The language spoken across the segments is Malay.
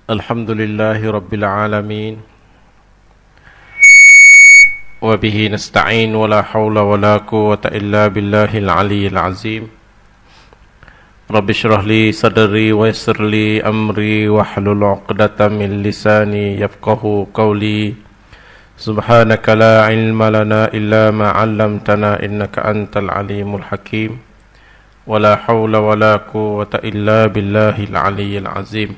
Alhamdulillahi Rabbil Alamin. Wa bihi nasta'in wa la hawla wa la quwwata illa billahil aliyyil azim. Rabbi shrah li sadri wa yassir li amri wahlul 'uqdatam min lisani yafqahu qawli. Subhanaka la ilma lana illa ma 'allamtana innaka antal alimul hakim. Wa la hawla wa la quwwata illa billahil aliyyil azim.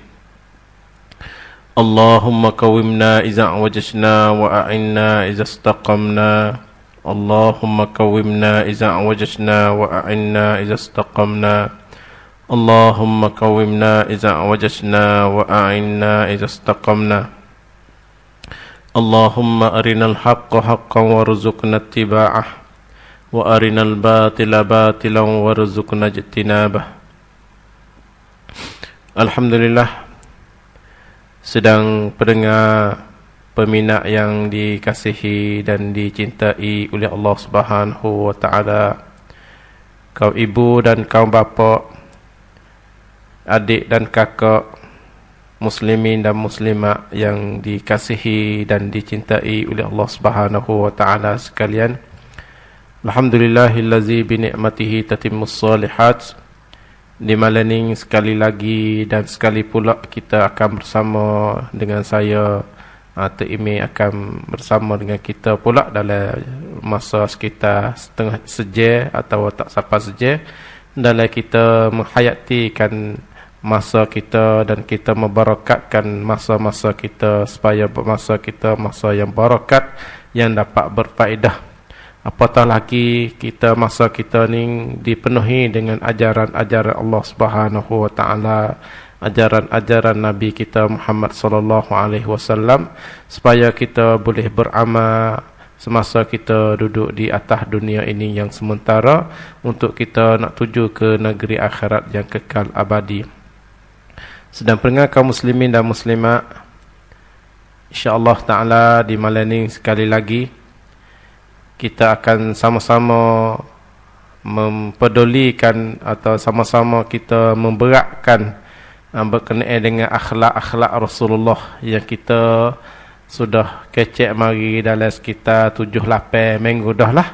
Allahumma qawwimna iza wajashna wa a'inna iza istaqamna. Allahumma qawwimna iza wajashna wa a'inna iza istaqamna. Allahumma qawwimna iza wajashna wa a'inna iza istaqamna. Allahumma arinal haqqa haqqan warzuqna ittiba'ah wa arinal batila batilan warzuqna ijtinabah. Alhamdulillah, sedang pendengar peminat yang dikasihi dan dicintai oleh Allah Subhanahu wa taala, kaum ibu dan kaum bapa, adik dan kakak, muslimin dan muslimat yang dikasihi dan dicintai oleh Allah Subhanahu wa taala sekalian. Alhamdulillahillazi bi ni'matihi tatimmus shalihat. Di malam ini sekali lagi dan sekali pula kita akan bersama dengan saya, Tok Imi akan bersama dengan kita pula dalam masa sekitar setengah sejam atau tak sampai sejam dalam kita menghayatikan masa kita dan kita membarakatkan masa-masa kita supaya masa kita masa yang barakat yang dapat berfaedah. Apatah lagi kita masa kita ni dipenuhi dengan ajaran-ajaran Allah Subhanahu wa taala, ajaran-ajaran Nabi kita Muhammad sallallahu alaihi wasallam, supaya kita boleh beramal semasa kita duduk di atas dunia ini yang sementara untuk kita nak tuju ke negeri akhirat yang kekal abadi. Sedang pendengar kaum muslimin dan muslimat, insya-Allah taala di malam ini sekali lagi kita akan sama-sama mempedulikan atau sama-sama kita memberatkan berkenaan dengan akhlak-akhlak Rasulullah yang kita sudah kecek mari dalam sekitar 7-8 minggu dah lah.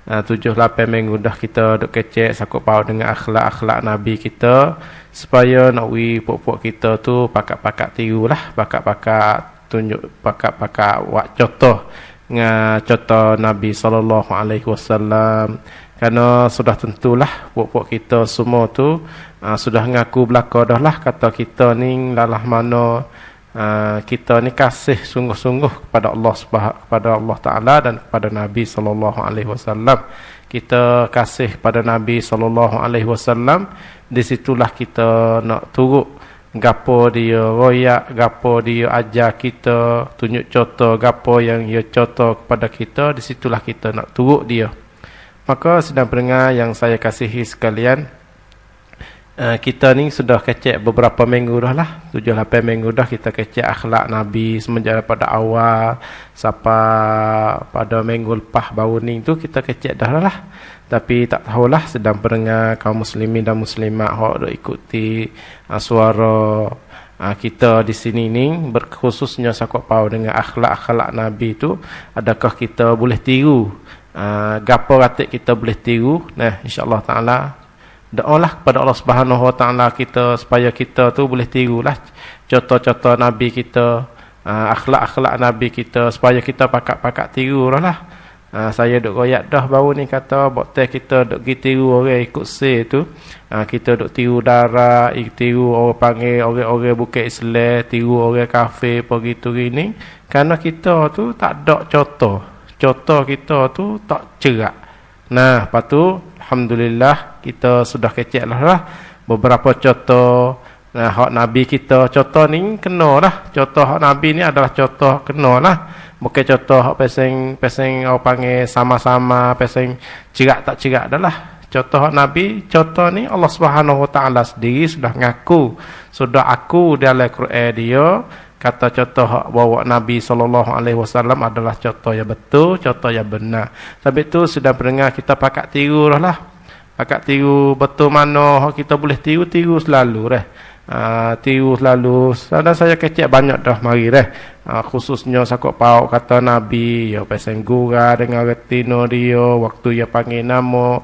7-8 minggu dah kita duk kecek sakut paut dengan akhlak-akhlak Nabi kita, supaya nak puak-puak kita tu pakat-pakat tiru lah, pakat-pakat tunjuk, pakat-pakat buat contoh dengan contoh Nabi sallallahu alaihi wasallam. Kerana sudah tentulah puak-puak kita semua tu sudah ngaku belaka dah lah, kata kita ni lalah mana kita ni kasih sungguh-sungguh kepada Allah kepada Allah taala dan kepada Nabi sallallahu alaihi wasallam. Kita kasih kepada Nabi sallallahu alaihi wasallam, di situlah kita nak turut gapo dia royak, gapo dia ajar kita, tunjuk contoh gapo yang dia contoh kepada kita, di situlah kita nak turut dia. Maka sedang pendengar yang saya kasihi sekalian, kita ni sudah kecek beberapa minggu dah lah, 7-8 minggu dah kita kecek akhlak Nabi semenjak pada awal sampai pada minggu lepas baru ni tu kita kecek dah lah. Tapi tak tahulah sedang pendengar kaum muslimin dan muslimat hok dok ikuti suara kita di sini ni, berkhususnya sakut pau dengan akhlak-akhlak Nabi tu, adakah kita boleh tiru? Gapo ratik kita boleh tiru? Nah, insya-Allah taala doalah kepada Allah Subhanahu wa taala kita supaya kita tu boleh tirulah contoh-contoh Nabi kita, akhlak-akhlak Nabi kita, supaya kita pakat-pakat tiru lah. Saya duk royak dah baru ni kata bokte kita duk pergi tiru orang ikut se tu, kita duk tiru darah, tiru orang panggil orang-orang bukan Islam, tiru orang kafir pergi tu gini, kerana kita tu tak ada contoh kita tu tak cerak. Nah, lepas tu alhamdulillah kita sudah kecek lah beberapa contoh. Nah, hak Nabi kita contoh ni kena lah, contoh hak Nabi ni adalah contoh kena lah. Bukan contoh hak peseng orang panggil sama-sama, peseng cerak tak cerak dah lah. Contoh hak Nabi, contoh ni Allah Subhanahu wa taala sendiri sudah ngaku, sudah aku dalam Quran dia kata contoh hak bawa Nabi sallallahu alaihi wasallam adalah contoh yang betul, contoh yang benar. Sebab itu sudah pendengar kita pakat tiru lah. Pakat tiru betul mana hak kita boleh tiru selalu dah. tiru selalu. Dan saya kecek banyak dah mari dah. Khususnya sakut pauk kata Nabi, ya pasang gura dengan retino dia, waktu dia panggil nama,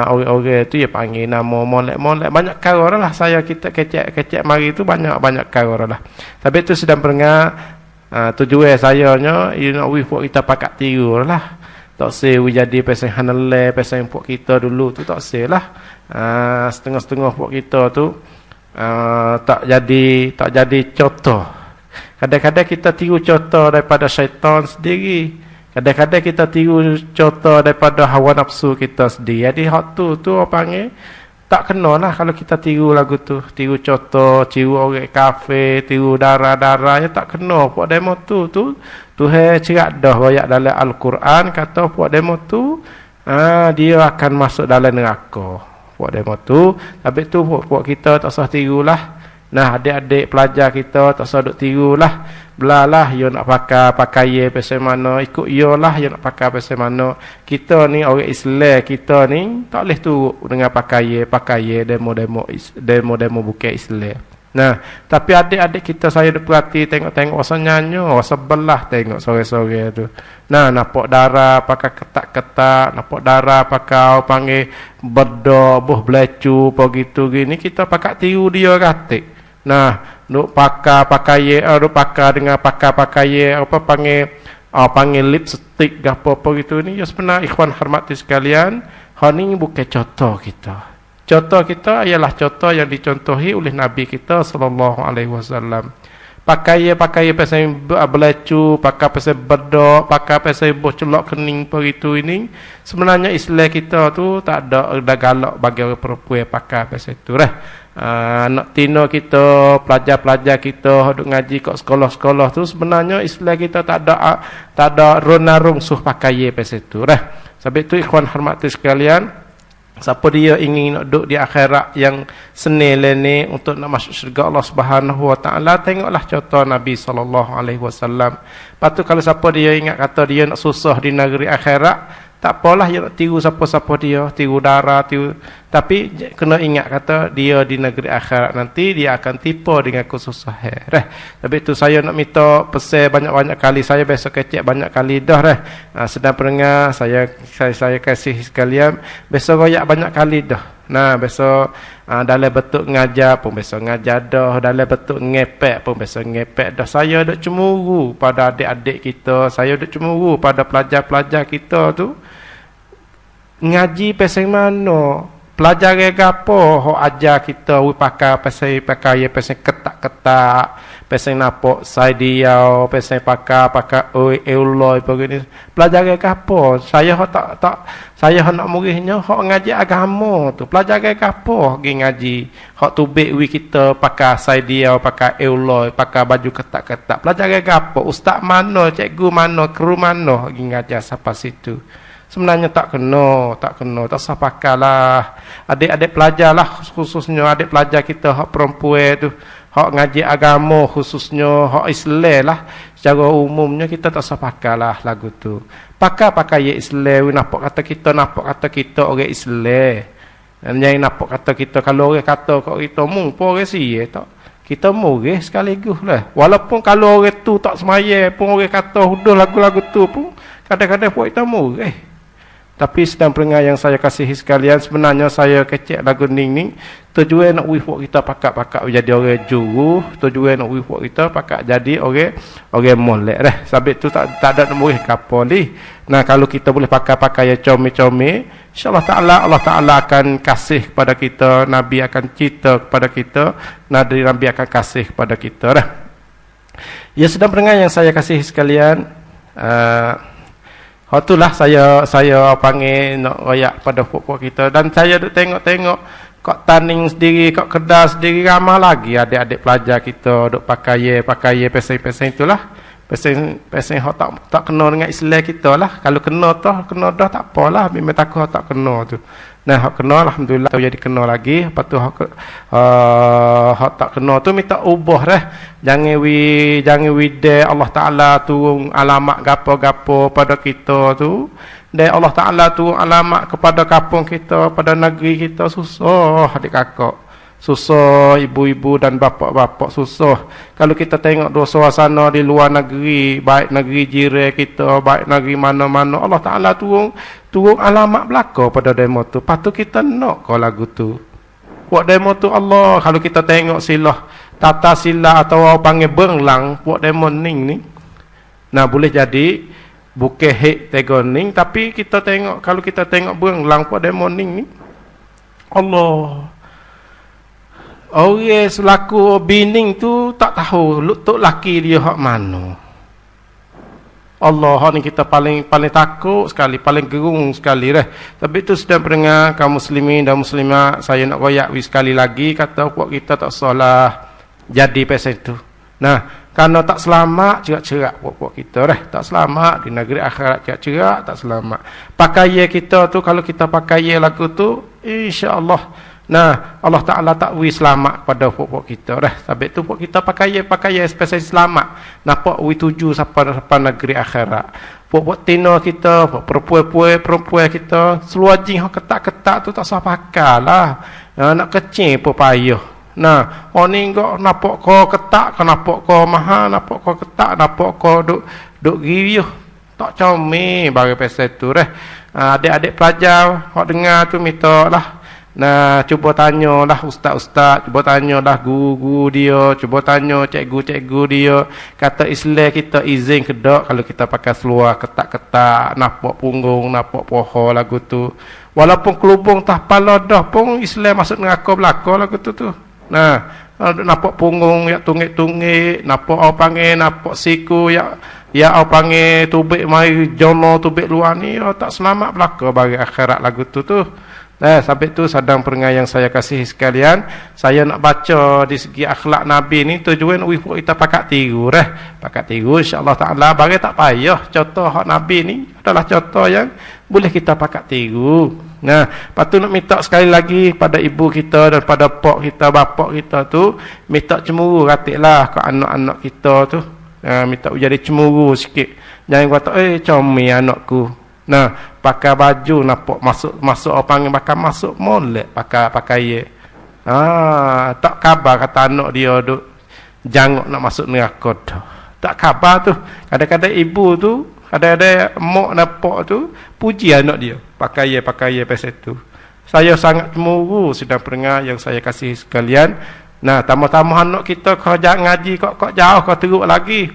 orang-orang tu dia panggil nama, molek-molek, banyak kara lah saya kita kecek mari tu banyak kara lah. Tapi tu sedang perengah, tujuan saya nya, ia nak buat kita pakat tiru lah. Tak sewa jadi pasang hanale, pasang buat kita dulu tu tak sewa lah. Setengah-setengah buat kita tu, tak jadi contoh. Kadang-kadang kita tiru contoh daripada syaitan sendiri. Kadang-kadang kita tiru contoh daripada hawa nafsu kita sendiri. Jadi hak tu orang panggil tak kena lah kalau kita tiru lagu tu. Tiru contoh, tiru orang kafe, tiru darah-darah, ya tak kena. Puak demo tu Tuhan cerak dah banyak dalam Al-Quran kata puak demo tu dia akan masuk dalam neraka. Puak demo tu, tapi tu puak kita tak usah tiru lah. Nah, adik-adik pelajar kita tak usah duk tiru lah. Belalah you nak pakai pasal mana, ikut you lah you nak pakai pasal mana. Kita ni orang Islam, kita ni tak boleh turut dengan pakai demo bukan Islam. Nah, tapi adik-adik kita saya duk perhati tengok rasa nyanyo, rasa belah tengok sore-sore tu. Nah, nampak darah pakai ketak-ketak, nampak darah pakai panggil bedok, buh belecu apa gitu gini, kita pakai tiru dia katik. Nah, duk pakai dengan pakai apa panggil lipstick apa gitu ni. Ya sebenarnya ikhwan hormati sekalian, hal ni bukan contoh kita. Contoh kita ialah contoh yang dicontohi oleh Nabi kita sallallahu alaihi wasallam. Pakai pasal belecu, pakai pasal bedok, pakai pasal buh celok kening begitu ini. Sebenarnya Islam kita tu tak ada galak bagi orang perempuan pakai pasal tu dah. Nak tino kita, pelajar-pelajar kita duk ngaji kat sekolah-sekolah tu sebenarnya Islam kita tak ada rona rungsuh pakai pasal tu dah. Sebab tu ikhwan hormati sekalian, siapa dia ingin nak duduk di akhirat yang senil ni untuk nak masuk syurga Allah Subhanahu Wa Taala, tengoklah contoh Nabi sallallahu alaihi wasallam. Patu kalau siapa dia ingat kata dia nak susah di negeri akhirat, tak apalah dia nak tiru siapa-siapa dia, tiru darah, tapi kena ingat kata dia di negeri akhirat nanti dia akan tipu dengan kesusahan. Tapi itu saya nak minta pesan banyak-banyak kali, saya besok kecek banyak kali dah dah. Sedang pendengar saya kasih sekalian, besok royak banyak kali dah. Nah, besok dalam bentuk ngajar pun besok ngajar dah, dalam bentuk ngepek pun besok ngepek dah. Saya duk cemburu pada adik-adik kita, saya duk cemburu pada pelajar-pelajar kita tu. Ngaji pasal mana? Pelajar gapo hok ajar kita pakai pasal ketak-ketak, pasal napok saidiau, pasal pakai euloi begini. Pelajar gapo? Saya saya nak muridnya hok ngaji agama tu. Pelajar gapo pergi ngaji? Hok tubik wi kita pakai saidiau, pakai euloi, pakai baju ketak-ketak. Pelajar gapo? Ustaz mana, cikgu mana, kru mana pergi ngajar sampai situ. Sebenarnya tak kena, tak usah pakailah. Adik-adik pelajar lah, khususnya adik pelajar kita hak perempuan tu, hak ngaji agama khususnya hak Islam lah. Secara umumnya kita tak usah pakailah lagu tu. Pakai Islam, nampak kata kita orang Islam. Yang nampak kata kita, kalau orang kata kat kita mungpo orang sia tak. Kita murih sekaligus lah. Walaupun kalau orang tu tak semaya pun orang kata huduh lagu-lagu tu pun kadang-kadang buat kita murih. Tapi sedang pendengar yang saya kasihi sekalian, sebenarnya saya kecek lagu ning tujuan nak buat kita pakak jadi orang juru, tujuan nak buat kita pakak jadi orang molek dah. Sebab tu tak ada nak murid kapal ni. Nah, kalau kita boleh pakai yang comel-comel, insya-Allah Allah Taala akan kasih kepada kita, Nabi akan cerita kepada kita, Nabi akan kasih kepada kita dah. Ya, sedang pendengar yang saya kasihi sekalian, itulah saya panggil nak royak pada pokok kita. Dan saya duk tengok kat Taning sendiri, kat Kedah sendiri, ramai lagi adik-adik pelajar kita duk pakai pesen itulah. Pesen hak tak kena dengan Islam kita lah. Kalau kena dah tak apalah, memang takut tak kena tu. Nah, hak kena alhamdulillah jadi kena lagi. Lepas tu hak tak kena tu minta ubah dah. Jangan de Allah Taala turun alamat gapo-gapo pada kita tu. Dan Allah Taala turun alamat kepada kampung kita, pada negeri kita, susah adik kakak. susah ibu-ibu dan bapa-bapa susah. Kalau kita tengok dua suasana di luar negeri, baik negeri jiran kita, baik negeri mana-mana, Allah Ta'ala turun alamat belaka pada demo tu. Patut kita nak kau lagu tu. Buat demo tu Allah, kalau kita tengok silah, tata sila atau orang panggil berlang, buat demo ni. Nah, boleh jadi bukan hek tegoning, tapi kita tengok, kalau kita tengok berlang buat demo ni, Allah. Orang selaku bining tu tak tahu tok laki dia hak mana. Allah ni kita paling takut sekali, paling gerung sekali dah. Tapi itu sedang pendengar kaum muslimin dan muslimat, saya nak royak sekali lagi kata puak kita tak salah jadi pasal itu. Nah, kerana tak selamat cerak-cerak puak kita dah, tak selamat di negeri akhirat cerak-cerak tak selamat. Pakaian kita tu kalau kita pakai lagu tu insya-Allah, nah, Allah Ta'ala tak wi selamat pada pokok kita dah. Sebab tu pokok kita pakai spesial selamat. Nampak wi tuju sampai negeri akhirat. Pokok tina kita, perempuan kita, seluar jing ketak-ketak tu tak usah pakai lah. Nak kecil pun payah. Nah, orang ni kok nampak kau ketak, kau nampak kau mahal, nampak kau ketak, nampak kau duk giriuh. Tak comel bagi pasal tu dah. Adik-adik pelajar, hok dengar tu minta lah. Nah, cuba tanyalah ustaz-ustaz, cuba tanyalah guru-guru dia, cuba tanya cikgu-cikgu dia, kata Islam kita izin ke tak kalau kita pakai seluar ketak-ketak, nampak punggung, nampak poho lagu tu. Walaupun kelubung tak pala dah pun Islam masuk neraka belaka lagu tu. Nah, nampak punggung yang tungik-tungik, nampak orang panggil, nampak siku yang orang panggil tubik mai jono tubik luar ni, tak selamat belaka bagi akhirat lagu tu. Sampai tu sadang perengai yang saya kasih sekalian, saya nak baca di segi akhlak Nabi ni tujuan kita pakat tiru pakat tiru insya-Allah Taala bagi tak payah. Contoh hak Nabi ni adalah contoh yang boleh kita pakat tiru. Nah, patut nak minta sekali lagi pada ibu kita dan pada pak kita, bapak kita tu minta cemburu katiklah ke anak-anak kita tu. Minta jadi cemburu sikit. Jangan kata comel anakku. Nah, pakai baju nampak masuk apa panggil pakai masuk molek pakai tak khabar kata anak dia duk jangok nak masuk neraka dah. Tak khabar tu. Kadang-kadang ibu tu, kadang-kadang mak nampak tu puji anak dia pakai pasal tu. Saya sangat cemburu sedang pendengar yang saya kasih sekalian. Nah, tambah-tambah anak kita kau jangan ngaji kok jauh kau teruk lagi.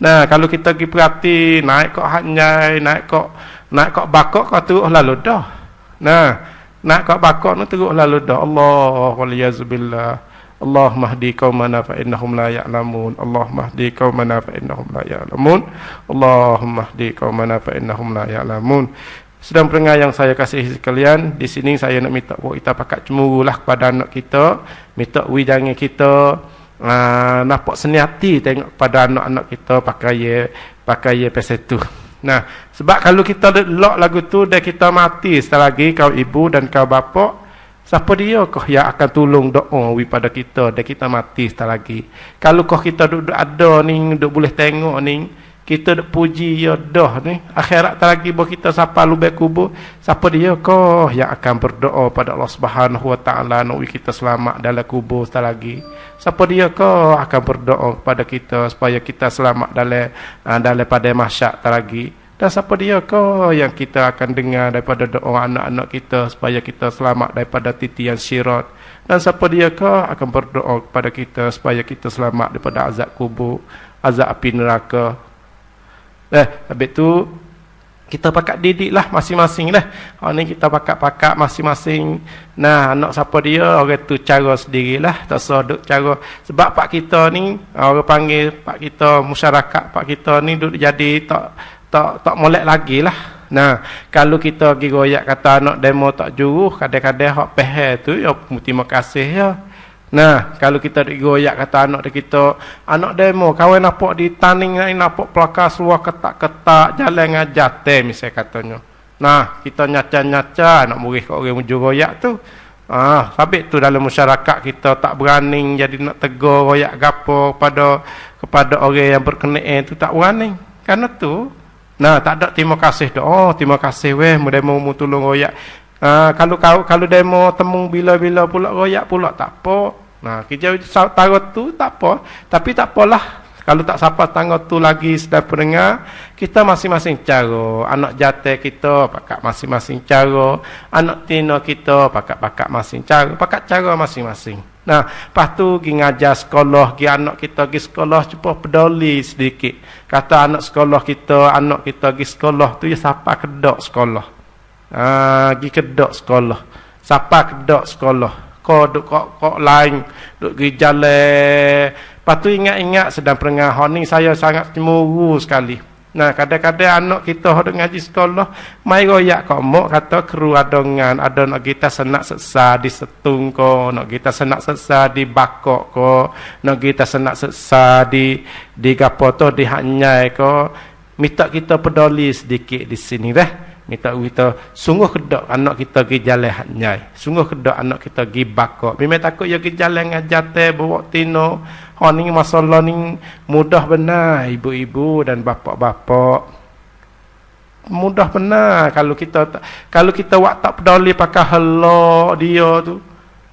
Nah, kalau kita pergi perhati naik kok hanyai, naik kok bakok kau teruk lalu dah. Nah, naik kok bakok tu teruk lalu dah. Allah waliyazubillah. Allah mahdi qaumana fa innahum la ya'lamun. Allah mahdi qaumana fa innahum la ya'lamun. Allahumma mahdi qaumana fa innahum la ya'lamun. Sedang pendengar yang saya kasih sekalian, di sini saya nak minta kita pakat cemburulah kepada anak kita, minta jangan kita nampak seni hati tengok pada anak-anak kita pakai pasal tu. Nah, sebab kalau kita lock lagu tu dan kita mati setelah lagi kau ibu dan kau bapa, siapa dia kau yang akan tolong doa pada kita dan kita mati setelah lagi. Kalau kau kita duduk ada ni, duduk boleh tengok ni, kita duk puji ya dah ni, akhirat lagi buat kita sampai lubang kubur, siapa dia kau yang akan berdoa pada Allah Subhanahu Wa Taala nak kita selamat dalam kubur setelah lagi. Siapa dia kau akan berdoa kepada kita supaya kita selamat dalam pada mahsyar lagi. Dan siapa dia kau yang kita akan dengar daripada doa anak-anak kita supaya kita selamat daripada titian syirat. Dan siapa dia kau akan berdoa kepada kita supaya kita selamat daripada azab kubur, azab api neraka. Habis tu kita pakat didik lah masing-masing lah. Ni kita pakat masing-masing. Nah, anak siapa dia, orang tu cara sendirilah. Tak usah duk cara. Sebab pak kita ni, orang panggil pak kita, masyarakat pak kita ni duk jadi tak molek lagi lah. Nah, kalau kita pergi goyak kata anak demo tak juruh, kadang-kadang hak pehel tu, ya terima kasih ya. Nah, kalau kita digoyak kata anak kita, anak demo kawan nampak di taning ni nampak pelakar seluar ketak-ketak jalan ngajar misalnya katanya. Nah, kita nyaca-nyaca nak murid kat orang mujur goyak tu. Sabit tu dalam masyarakat kita tak berani jadi nak tegur goyak gapo kepada orang yang berkenaan tu tak berani. Karena tu, nah tak ada terima kasih doa, terima kasih weh mudah mau tolong goyak. Kalau demo temu bila-bila pula royak pula tak apa. Nah, kita taruh tu tak apa. Tapi tak apalah. Kalau tak siapa tangga tu lagi sedang pendengar, kita masing-masing cara. Anak jatuh kita pakat masing-masing cara. Anak tino kita pakat masing cara. Pakat cara masing-masing. Nah, lepas tu pergi ngajar sekolah, pergi anak kita pergi sekolah, cuba peduli sedikit. Kata anak sekolah kita, anak kita pergi sekolah tu, ya siapa kedok sekolah. Pergi kedok sekolah. Siapa kedok sekolah. Kok lain, duk pergi jalan. Lepas tu ingat-ingat sedang perengah ni saya sangat cemburu sekali. Nah, kadang-kadang anak kita hendak ngaji sekolah, mai royak kok mok kata keru adongan, ada nak kita senak seksa di setung ko, nak kita senak seksa di bakok ko, nak kita senak seksa di gapo to di hanyai ko. Minta kita peduli sedikit di sini dah. Minta kita sungguh kedok anak kita pergi jalan hanyai. Sungguh kedok anak kita pergi bakok. Memang takut ya pergi jalan ngajar teh bawa tino. Ni masalah ni mudah benar ibu-ibu dan bapa-bapa. Mudah benar kalau kita wak tak peduli pakai helak dia tu.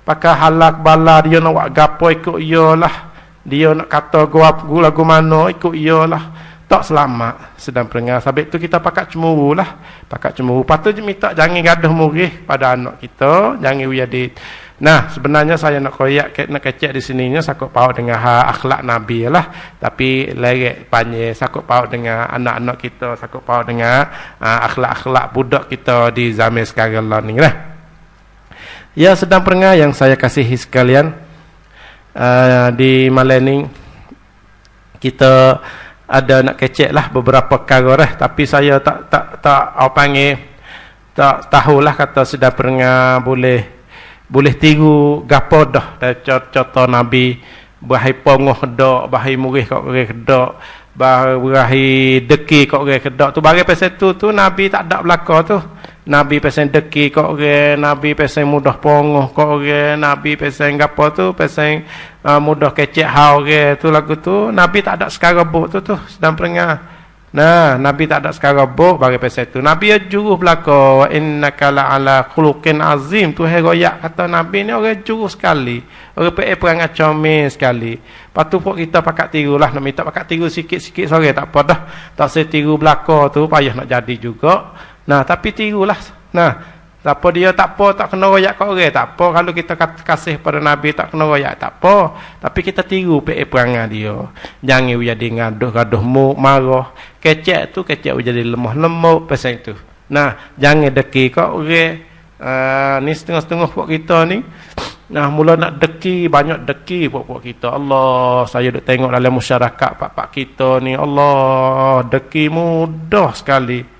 Pakai halak bala dia nak wak gapo ikut iyalah. Dia nak kata gua lagu mana ikut iyalah. Tak selamat sedang perengah. Sebab tu kita pakat cemburu lah. Pakat cemburu. Patut minta jangan gaduh murih pada anak kita. Jangan uyadit. Nah, sebenarnya saya nak koyak, nak kecek di sininya sakut paut dengan akhlak Nabi lah. Tapi lerek panjang sakut paut dengan anak-anak kita. Sakut paut dengan akhlak-akhlak budak kita di zaman sekarang lah ni lah. Ya, sedang perengah yang saya kasihi sekalian. Di malam ni kita ada nak kecek lah beberapa perkara lah, tapi saya tak tahulah kata sedang perengah boleh tiru gapo dah dari contoh Nabi bahai pongoh kedok, bahai murih kok orang kedok, bahai deki kok orang kedok tu bagi pasal tu Nabi tak ada belaka tu. Nabi pasal deki kok orang, Nabi pasal mudah pongoh kok orang, Nabi pasal gapo tu pasal mudah kecek hau orang tu lagu tu. Nabi tak ada sekarabuk tu sedang perengah. Nah, Nabi tak ada sekarabuk bagi pasal tu. Nabi juru belaka, innaka la'ala khuluqin azim tu heroyak kata Nabi ni orang juru sekali. Orang perangai comel sekali. Patu pun kita pakat tiru lah, nak minta pakat tiru sikit-sikit sore tak apa dah. Tak saya tiru belaka tu payah nak jadi juga. Nah, tapi tirulah. Nah, apa dia tak apa, tak kena royak kat orang, tak apa. Kalau kita kasih pada Nabi tak kena royak, tak apa. Tapi kita tiru perangai dia. Jangan jadi gaduh marah. Kecek tu kecek jadi lemah pasal itu. Nah, jangan deki kat orang. Ni setengah-setengah puak kita ni. Nah, mula nak deki, banyak deki puak-puak kita. Allah, saya duk tengok dalam masyarakat pak-pak kita ni. Allah, deki mudah sekali.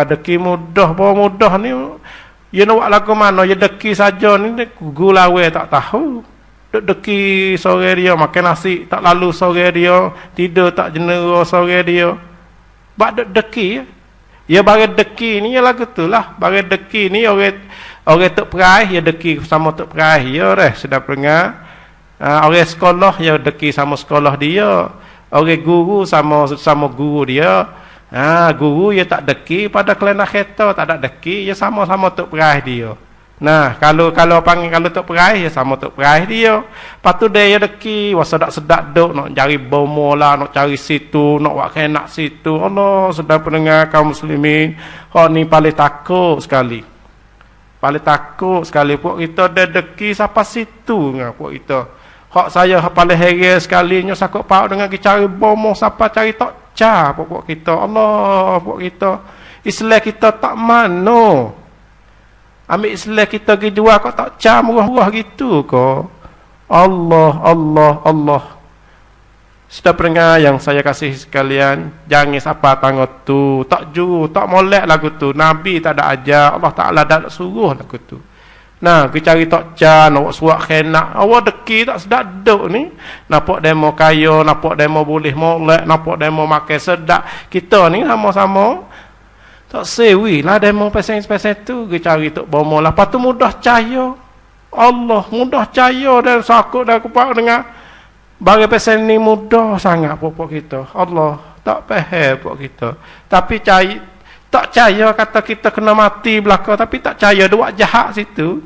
Deki mudah ni ya nak buat lagu mana ya deki saja ni gulawe tak tahu deki sore dia makan nasi tak lalu sore dia tidur tak jenera sore dia bak deki ya bagi deki ni ya lagu tu lah bagi deki ni orang tok perai ya deki sama tok perai ya sedap dengar orang sekolah ya deki sama sekolah dia orang guru sama guru dia. Guru ya tak deki pada kelana kereta tak ada deki ya sama-sama tok perai dia. Nah, kalau panggil kalau tok perai ya sama tok perai dia. Patu dia ya deki wasadak-sedak dok nak cari bomo lah, nak cari situ, nak buat kenak situ. Allah sedang pendengar kaum muslimin. Ni paling takut sekali. Paling takut sekali puak kita ada deki siapa situ ngah puak kita. Hak saya paling heran sekali nya sakut paut dengan cari bomo siapa cari tok puak kita. Allah puak kita Islam kita tak mano ambil Islam kita pergi jual kok tak murah-murah gitu kok. Allah sudah pendengar yang saya kasih sekalian, jangan siapa tanggut tu tak juru tak molek lagu tu. Nabi tak ada ajar, Allah Ta'ala tak suruh lagu tu. Nah, kita cari tok nak suak khenak. Awak deki tak sedap duk ni. Nampak demo kaya, nampak demo boleh molek, nampak demo makan sedap. Kita ni sama-sama tak sewi lah demo pesen-pesen tu. Kita cari tok bomo lah. Lepas tu mudah cahaya. Allah mudah cahaya dan sakut dan kupak dengar. Bagi pesen ni mudah sangat pokok kita. Allah tak faham pokok kita. Tapi cari tak percaya kata kita kena mati belaka, tapi tak percaya buat jahat situ.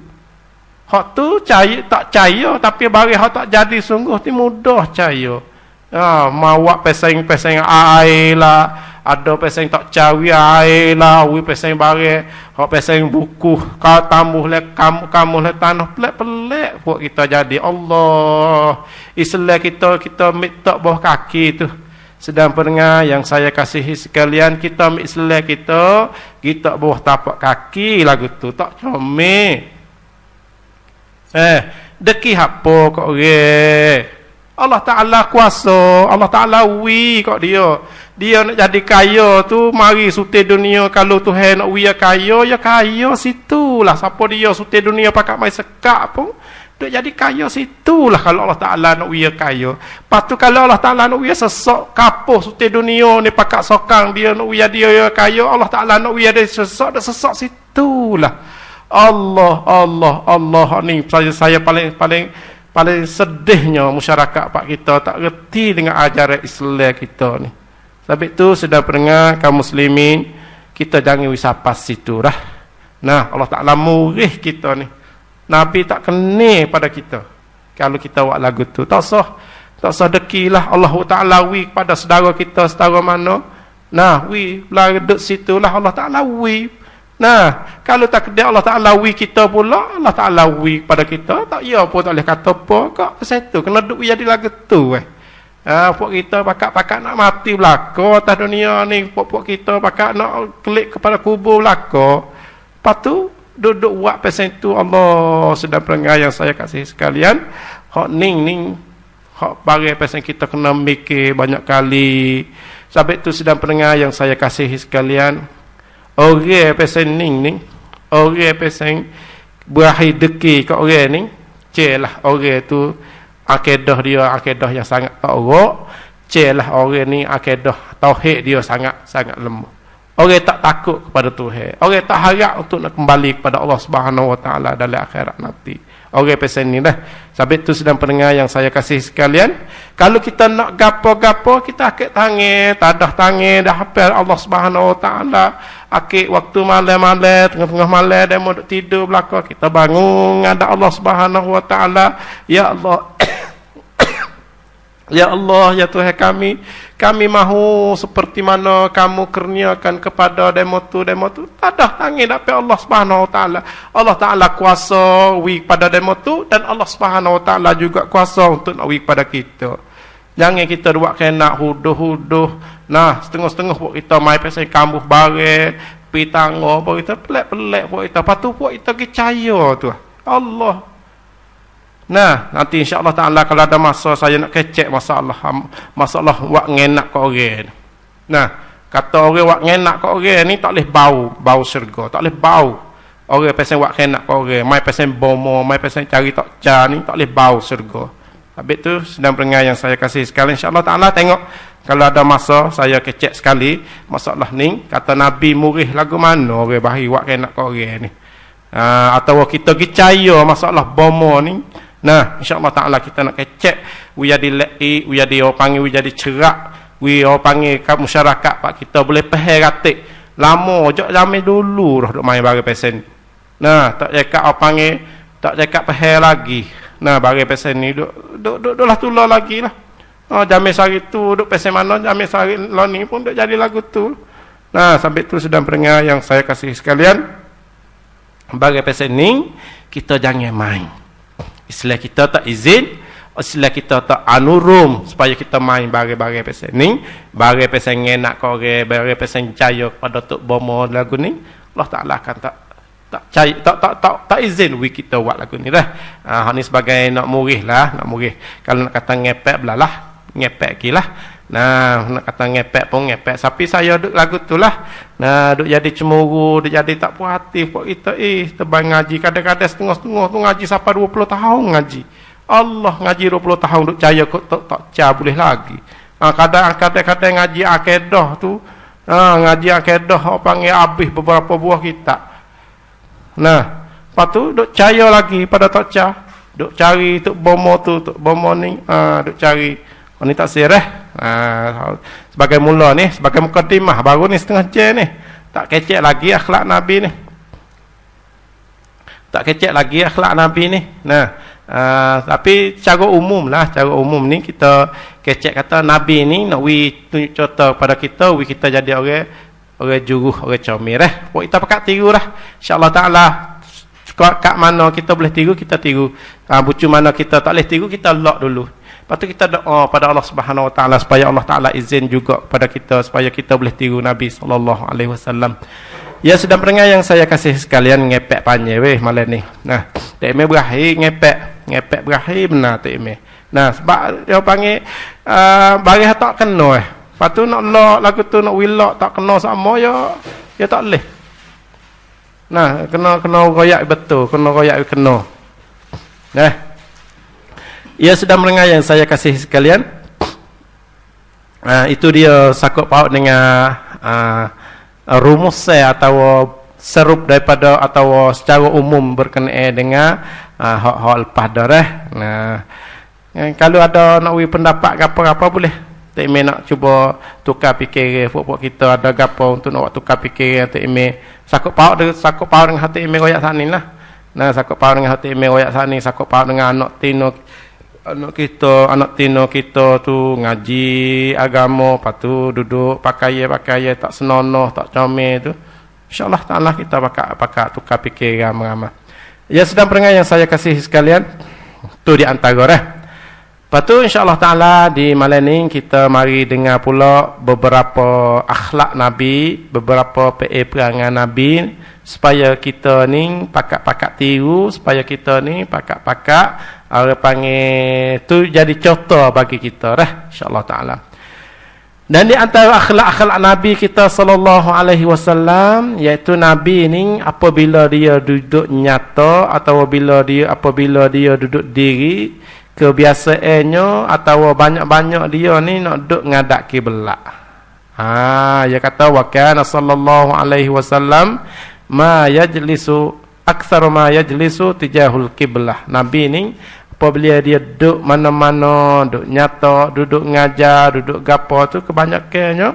Hak tu tak percaya, tapi bagi hak tak jadi sungguh tu mudah percaya. Mawak peseng-peseng air lah, ada peseng tak cawi air lah, peseng bagi hak peseng buku, kau tambuh le kamu le tanah, pelik-pelik buat kita jadi. Allah, Islam kita minta bawah kaki tu. Sedang pendengar yang saya kasihi sekalian, kita ambil Islam kita bawah tapak kaki lagu tu, tak comel. Deki apa kok Allah Ta'ala kuasa, Allah Ta'ala kok dia nak jadi kaya tu, mari suti dunia. Kalau Tuhan nak kaya, ya kaya situlah. Siapa dia suti dunia pakat mai sekak pun dia jadi kaya situlah. Kalau Allah Ta'ala nak kaya, lepas tu kalau Allah Ta'ala nak sesak kapuh suti dunia ni pakat sokang dia nak dia kaya, Allah Ta'ala nak dia sesak situlah. Allah ni saya paling sedihnya masyarakat pak kita tak reti dengan ajaran Islam kita ni. Sebab itu sudah pendengar kaum muslimin, kita jangan wisapas situ dah. Nah, Allah Ta'ala murih kita ni. Nabi tak kena pada kita kalau kita buat lagu tu. Tak sah dekilah Allah Ta'ala pada saudara kita, saudara mana. Nah, lah duduk situlah Allah Ta'ala Nah, kalau tak kena Allah Ta'ala kita pula, Allah Ta'ala pada kita, tak ya pun tak boleh kata apa kok. Situ kena duduk jadi lagu tu puak kita pakat nak mati belaka atas dunia ni, puak kita pakat nak klik kepada kubur belaka. Lepas tu duduk buat pasal tu. Allah sedang pendengar yang saya kasih sekalian, hak ning hak bagi pasal kita kena mikir banyak kali. Sebab tu sedang pendengar yang saya kasih sekalian, orang pasal ning orang pasal berakhir deki kat orang ni, celah orang tu akidah dia akidah yang sangat teruk, celah orang ni akidah tauhid dia sangat lemah. Orang tak takut kepada Tuhan, orang tak harap untuk nak kembali kepada Allah Subhanahu Wa Taala dalam akhirat nanti. Orang pesan ni dah. Sebab tu sedang pendengar yang saya kasih sekalian, kalau kita nak gapo-gapo, kita akik tangan, tadah tangan dah hafal Allah Subhanahu Wa Taala. Akik waktu malam-malam, tengah-tengah malam dia mau tidur belaka, kita bangun ada Allah Subhanahu Wa Taala. Ya Allah, ya Allah, ya Tuhan kami mahu seperti mana kamu kurniakan kepada demo tu. Tadah tangan dapat Allah Subhanahu Wa Taala. Allah Taala kuasa pada demo tu, dan Allah Subhanahu Wa Taala juga kuasa untuk nak pada kita. Jangan kita buat kena huduh. Nah, setengah-setengah buat kita mai pasal kambuh bare, pi tangga buat kita pelik-pelik buat kita. Patu buat kita percaya tu. Allah. Nah, nanti insya-Allah Taala kalau ada masa saya nak kecek masalah wak ngenak ke orang. Nah, kata orang wak ngenak ke orang ni tak boleh bau syurga, tak boleh bau. Orang pasal wak ngenak ke orang, mai pasal bomo, mai pasal cari tak ca ni tak boleh bau syurga. Habis tu sedang pendengar yang saya kasih sekali, insya-Allah Taala tengok kalau ada masa saya kecek sekali masalah ni, kata Nabi murih lagu mana orang bahi wak ngenak ke orang ni. Atau kita percaya masalah bomo ni. Nah, insya-Allah Taala kita nak kecek jadi orang panggil jadi cerak, orang panggil kat masyarakat pak kita boleh pahal ratik. Lama jak zaman dulu dah duk main bagi pesen. Nah, tak cakap orang panggil, tak cakap pahal lagi. Nah, bagi pesen ni duk lah tular lagi lah. Zaman sehari tu duk pesen mana, zaman sehari lah ni pun duk jadi lagu tu. Nah, sampai tu sedang pendengar yang saya kasih sekalian, bagi pesen ni kita jangan main. Islam kita tak izin, Islam kita tak anurum supaya kita main bagi-bagi pesan ni, bagi pesan ngenak kau orang, bagi pesan percaya kepada tok bomo lagu ni. Allah Taala akan tak izin kita buat lagu ni dah. Hak ni sebagai nak murih. Kalau nak kata ngepek belalah, ngepek kilah. Nah, nak kata ngepek pun ngepek. Tapi saya duk lagu tu lah. Nah, duk jadi cemburu, duk jadi tak puas hati buat kita. Tebang ngaji kadang-kadang setengah-setengah tu ngaji sampai 20 tahun ngaji. Allah ngaji 20 tahun duk caya kok tak boleh lagi. Kadang-kadang ngaji akidah tu. Ngaji akidah orang panggil habis beberapa buah kitab. Nah, lepas tu duk caya lagi pada tak ca. Duk cari tok bomo tu, tok bomo ni, duk cari. Ini tak sirah. Sebagai mula ni, sebagai mukadimah baru ni setengah jam ni. Tak kecek lagi akhlak Nabi ni. Tak kecek lagi akhlak Nabi ni. Nah, tapi cara umum lah, cara umum ni kita kecek kata Nabi ni nak tunjuk contoh pada kita, kita jadi orang juruh, orang comel Buat kita pakat tiru lah. InsyaAllah ta'ala kat mana kita boleh tiru, kita tiru. Bucu mana kita tak boleh tiru, kita lock dulu. Lepas tu kita doa pada Allah Subhanahu Wa Taala supaya Allah Taala izin juga kepada kita supaya kita boleh tiru Nabi sallallahu alaihi wasallam. Ya sudah pendengar yang saya kasih sekalian, ngepek panjang malam ni. Nah, Tok Ime berakhir ngepek berakhir benar Tok Ime. Nah, sebab dia panggil baris tak kena Lepas tu nak lock lagu tu nak willock tak kena sama ya tak boleh. Nah, kena royak betul, kena royak kena. Nah, ya sudah mendengar yang saya kasih sekalian. Itu dia sakut paut dengan rumus saya atau serup daripada atau secara umum berkenaan dengan hak-hak lepas dah. Nah, kalau ada nak pendapat apa-apa boleh. Tak ime nak cuba tukar fikir buat kita ada gapo untuk nak tukar fikir tak ime sakut paut dengan hati ime royak sani lah. Nah, sakut paut dengan hati ime royak sani, sakut paut dengan anak tino kita tu ngaji agama, lepas tu duduk pakai tak senonoh, tak comel tu. InsyaAllah ta'ala kita pakai tukar fikir ramai-ramai. Ya sedang pendengar yang saya kasih sekalian, tu di antara Lepas tu insyaAllah ta'ala di malam ni kita mari dengar pula beberapa akhlak Nabi, beberapa perangai Nabi supaya kita ni pakat-pakat tiru, supaya kita ni pakat-pakat orang panggil tu jadi contoh bagi kita insyaAllah ta'ala. Dan di antara akhlak-akhlak Nabi kita sallallahu alaihi wasallam iaitu Nabi ni apabila dia duduk nyata atau apabila dia duduk diri, kebiasaannya atau banyak-banyak dia ni nak duduk ngadak kiblat. Dia kata wa kana sallallahu alaihi wasallam aktsar ma yajlisu tijahul kiblah. Nabi ni apabila dia duduk mana-mana, duduk nyata, duduk ngajar, duduk gapo tu kebanyakannya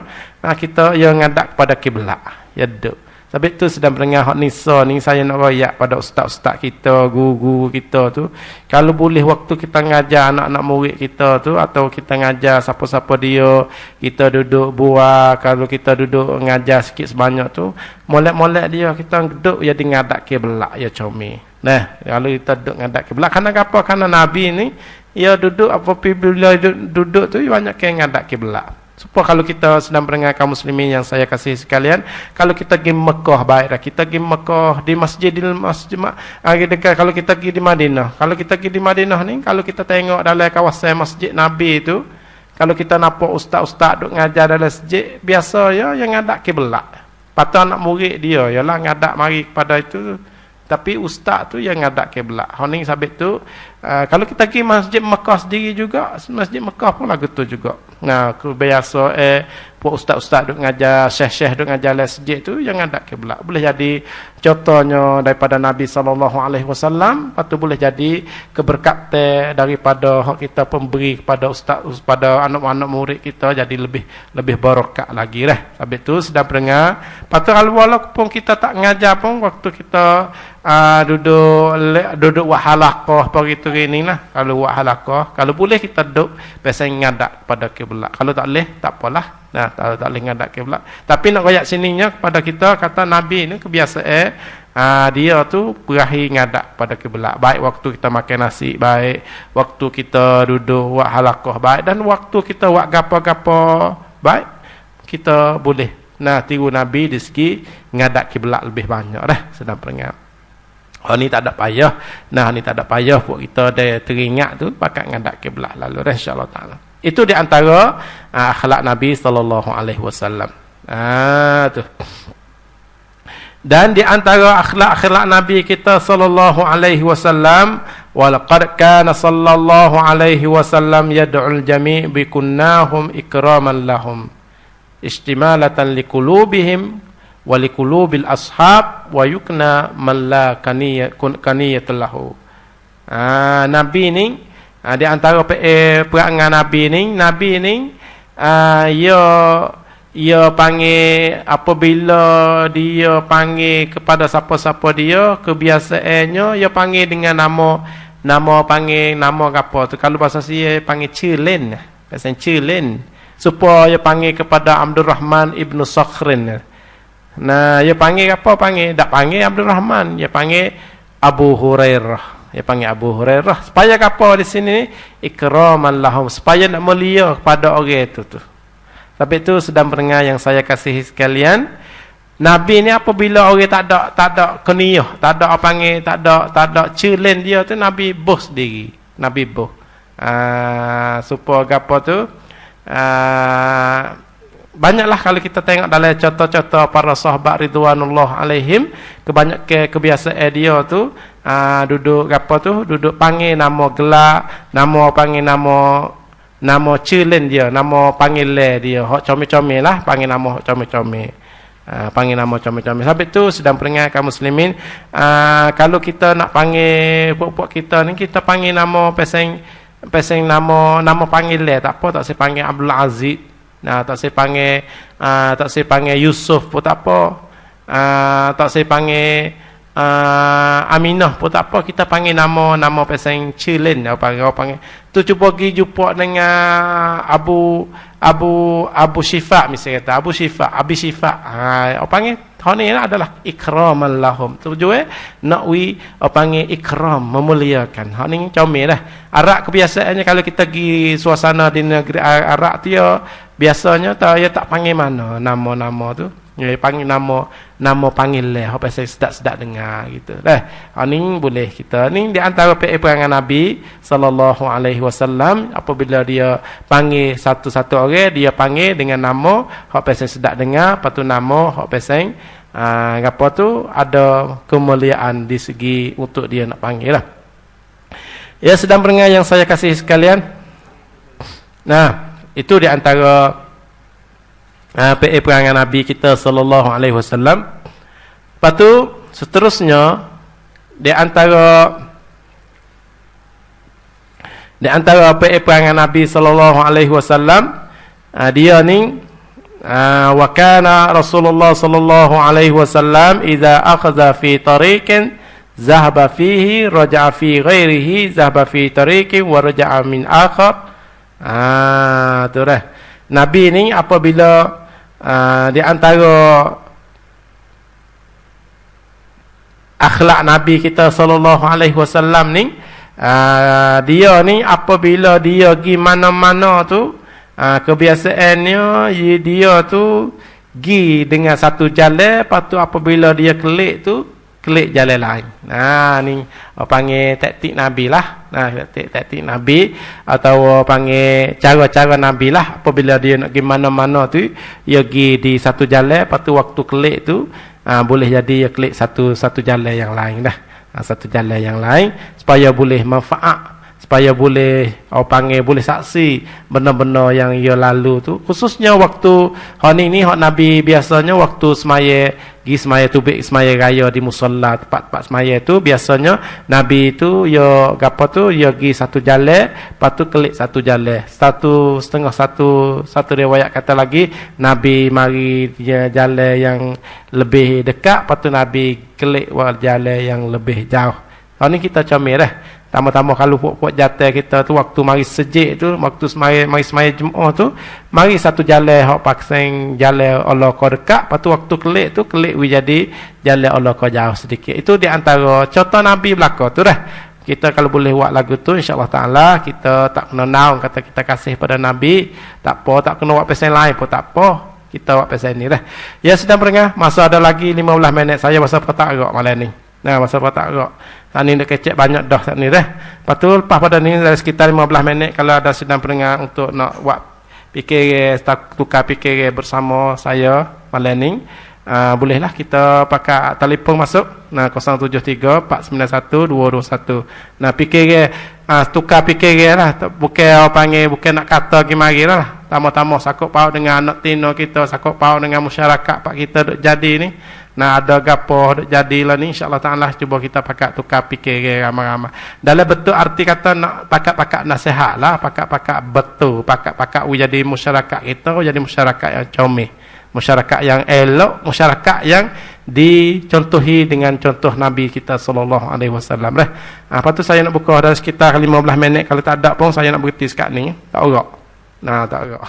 kita yang ngadak kepada kiblat. Ya duduk. Sebab itu sedang mendengar hak nisa ni saya nak royak pada ustaz-ustaz kita, guru-guru kita tu. Kalau boleh waktu kita ngajar anak-anak murid kita tu atau kita ngajar siapa-siapa dia, kita duduk buat, kalau kita duduk ngajar sikit sebanyak tu, molek-molek dia kita duduk jadi ngadak kiblat ya comel. Nah, kalau kita duduk ngadak kiblat kerana apa? Kerana Nabi ni dia duduk apabila duduk tu banyak yang ngadak kiblat. Supaya kalau kita sedang mendengar kaum muslimin yang saya kasih sekalian, kalau kita pergi Mekah baiklah, kita pergi Mekah di masjid kalau kita pergi di Madinah. Kalau kita pergi di Madinah ni, kalau kita tengok dalam kawasan masjid Nabi tu, kalau kita nampak ustaz-ustaz duk ngajar dalam masjid, biasa ya yang ngadak kiblat. Patut anak murid dia ialah ngadak mari kepada itu. Tapi ustaz tu yang ngadak kiblat. Honing sabit tu kalau kita pergi masjid Mekah sendiri juga, masjid Mekah pun lagu tu juga. Nah, biasa puak ustaz-ustaz duk ngajar, syekh-syekh duk ngajar masjid tu yang ngadak kiblat. Boleh jadi contohnya daripada Nabi sallallahu alaihi wasallam, lepas tu boleh jadi keberkatan daripada hak kita pemberi kepada ustaz, pada anak-anak murid kita jadi lebih barakah lagi Sabit tu sedang dengar. Lepas tu walaupun kita tak ngajar pun waktu kita duduk buat halaqah begitu gini lah. Kalau buat halaqah, kalau boleh kita duduk biasa ngadak kepada kiblat. Kalau tak boleh tak apalah. Nah, kalau tak boleh ngadak kiblat. Tapi nak royak sininya kepada kita kata Nabi ni kebiasaan dia tu berakhir ngadak pada kiblat. Baik waktu kita makan nasi, baik waktu kita duduk buat halaqah, baik dan waktu kita buat gapo-gapo, baik kita boleh tiru Nabi di segi ngadak kiblat lebih banyak sedang pendengar. Ni tak ada payah. Ni tak ada payah buat kita ada teringat tu pakat ngadak kiblat lalu insyaallah taala. Itu di antara akhlak Nabi sallallahu alaihi wasallam. Tu. Dan di antara akhlak-akhlak Nabi kita sallallahu alaihi wasallam, walaqad kana sallallahu alaihi wasallam yad'ul jami' bi kunnahum ikraman lahum istimalatan liqulubihim walikulubil ashab wa yukna man la kaniyatullahu. Nabi ni di antara perangai Nabi ni ia panggil apabila dia panggil kepada siapa-siapa dia, kebiasaannya ia panggil dengan nama panggil nama apa tu. Kalau bahasa saya panggil Cilen, bahasa Cilen, supaya panggil kepada Abdul Rahman ibnu Sakhrin. Nah, ia panggil apa? Panggil tak panggil Abdul Rahman, ia panggil Abu Hurairah. Ia panggil Abu Hurairah supaya apa di sini? Ikraman lahum, supaya nak mulia kepada orang itu tu. Tapi itu sedang pendengar yang saya kasihi sekalian, Nabi ni apabila orang tak ada keniyah, tak ada apa panggil, tak ada cilen dia tu, Nabi bos sendiri. Nabi bos. Supaya apa tu? Banyaklah kalau kita tengok dalam contoh-contoh para sahabat ridwanullah alaihim, kebiasaan dia tu duduk apa tu, duduk panggil nama gelar, nama panggil nama cilen dia, nama panggil dia, hok comel-comel lah, panggil nama hok comel-comel. Panggil nama comel-comel. Sebab itu sedang peringat kaum muslimin, kalau kita nak panggil puak-puak kita ni, kita panggil nama peseng nama panggil dia, tak apa, tak saya panggil Abdul Aziz. Nah, tak saya panggil Yusuf pun tak apa. Tak saya panggil Aminah pun tak apa, kita panggil nama peseng cilen, panggil. Tu cuba pergi jumpa dengan Abu Syifa misalnya kata, Abi Syifa. Apa panggil? Ni adalah ikraman lahum. Tujuan nak panggil ikram, memuliakan. Hak ni comel dah. Arab kebiasaannya kalau kita pergi suasana di negeri Arab tu ya, biasanya tak panggil mana nama-nama tu. Dia panggil nama panggil lah, apa saya sedap-sedap dengar gitu. Ni boleh kita. Ni di antara perangai Nabi sallallahu alaihi wasallam, apabila dia panggil satu-satu orang, dia panggil dengan nama apa saya sedap dengar, lepas tu nama apa saya apa tu ada kemuliaan di segi untuk dia nak panggil lah. Ya, sedang pendengar yang saya kasih sekalian. Nah, itu di antara perangai Nabi kita sallallahu alaihi wasallam. Lepas tu seterusnya di antara perangai Nabi sallallahu alaihi wasallam, dia ni wa kana Rasulullah sallallahu alaihi wasallam idza akhadha fi tariqin zahaba fihi raja'a fi ghairihi, zahaba fi tariqin wa raja'a min akhar. Tu dah. Nabi ni apabila di antara akhlak Nabi kita sallallahu alaihi wasallam ni, dia ni apabila dia pergi mana-mana tu, kebiasaannya dia tu pergi dengan satu jalan, lepas tu apabila dia kelik jalan lain. Ni panggil taktik Nabi lah. Taktik Nabi atau panggil cara-cara Nabi lah. Apabila dia nak pergi mana-mana tu, dia pergi di satu jalan, lepas tu waktu kelik tu boleh jadi dia kelik satu jalan yang lain dah. Satu jalan yang lain supaya boleh manfaat, supaya boleh panggil boleh saksi benda-benda yang ia lalu tu. Khususnya waktu ni hak Nabi biasanya waktu semaya tubik, semaya raya di musalla, tempat-tempat semaya tu biasanya Nabi tu dia pergi satu jalan, lepas tu kelik satu jalan, satu riwayat kata lagi Nabi mari dia jalan yang lebih dekat, lepas tu Nabi kelik jalan yang lebih jauh. Ni kita comel dah. Tama-tama kalau puak-puak jatah kita tu waktu mari sejik tu, waktu mari semaya Jumaat tu, mari satu jalan hak pakseng jalan Allah kau dekat, lepas tu waktu kelik tu kelik jadi jalan Allah kau jauh sedikit. Itu di antara contoh Nabi belaka tu dah. Kita kalau boleh buat lagu tu insya-Allah taala, kita tak kena naung kata kita kasih pada Nabi, tak apa, tak kena buat pesan lain pun tak apa. Kita buat pesan ni dah. Ya, sedang pendengar, masa ada lagi 15 minit saya masa petak agak malam ni. Masa petak agak. Ni dah kecek banyak dah ni dah. Lepas tu lepas pada ni dari sekitar 15 minit kalau ada sedang pendengar untuk nak buat tukar fikir bersama saya malam ni, bolehlah kita pakai telefon masuk 073 491 221. Fikir tukar fikir lah, bukan panggil, bukan nak kata gimari lah. Tama-tama sakut pau dengan anak tino kita, sakut pau dengan masyarakat pak kita duk jadi ni. Ada gapo duk jadilah ni, insya-Allah taala cuba kita pakai tukar fikir ramai-ramai. Dalam betul arti kata nak pakai nasihat lah, pakai betul, pakai jadi masyarakat kita jadi masyarakat yang comel. masyarakat yang elok, masyarakat yang dicontohi dengan contoh Nabi kita sallallahu alaihi wasallam dah. Apa tu saya nak buka dalam sekitar 15 minit, kalau tak ada pun saya nak berhenti sekat ni. Tak orok. Nah, tak orok.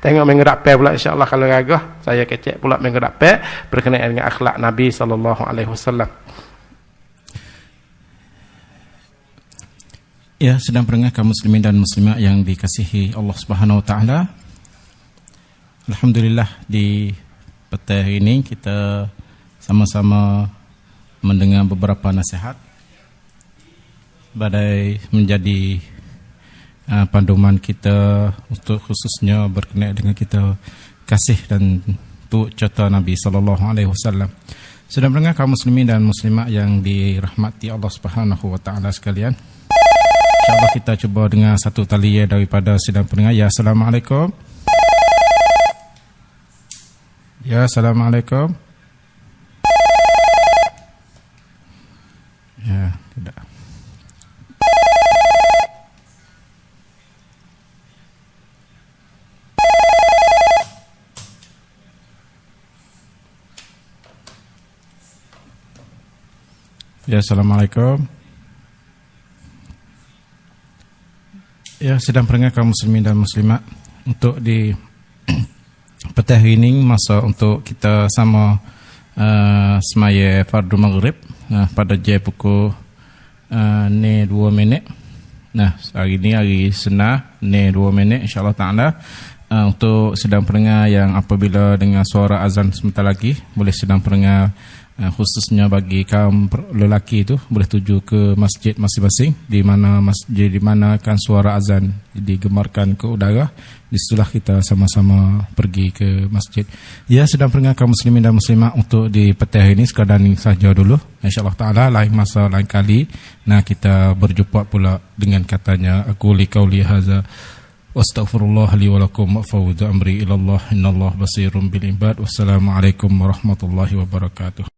Tengok minggu depan pula insya-Allah kalau gagah saya kecek pula minggu depan berkenaan dengan akhlak Nabi sallallahu alaihi wasallam. Ya, sedang pendengar kaum muslimin dan muslimat yang dikasihi Allah Subhanahu wa taala. Alhamdulillah di petang ini kita sama-sama mendengar beberapa nasihat badai menjadi panduman kita untuk khususnya berkenaan dengan kita kasih dan untuk contoh Nabi sallallahu alaihi wasallam. Sedang pendengar kaum muslimin dan muslimat yang dirahmati Allah Subhanahu wa taala sekalian. InsyaAllah kita cuba dengar satu talian daripada sidang pendengar. Ya, Assalamualaikum. Ya, Assalamualaikum. Ya, tidak. Ya, Assalamualaikum. Ya, sedang pendengar kaum muslimin dan muslimat, untuk di petang ini masa untuk kita sama semaya fardu maghrib pada jam pukul 2 minit. Nah, hari ini hari Senin 2 minit insya-Allah taala. Untuk sedang pendengar yang apabila dengar suara azan sebentar lagi boleh sedang pendengar, khususnya bagi kaum lelaki itu boleh tuju ke masjid masing-masing di mana masjid di mana kan suara azan digemarkan ke udara. Disitulah kita sama-sama pergi ke masjid. Ya, sedang pendengar kaum muslimin dan muslimat, untuk di petang ini sekadar ini saja dulu. Insya-Allah taala lain masa lain kali kita berjumpa pula dengan katanya aku liqauli hadza wastaghfirullah li wa lakum wa fawdu amri ila Allah innallaha basirun bil ibad. Wassalamualaikum warahmatullahi wabarakatuh.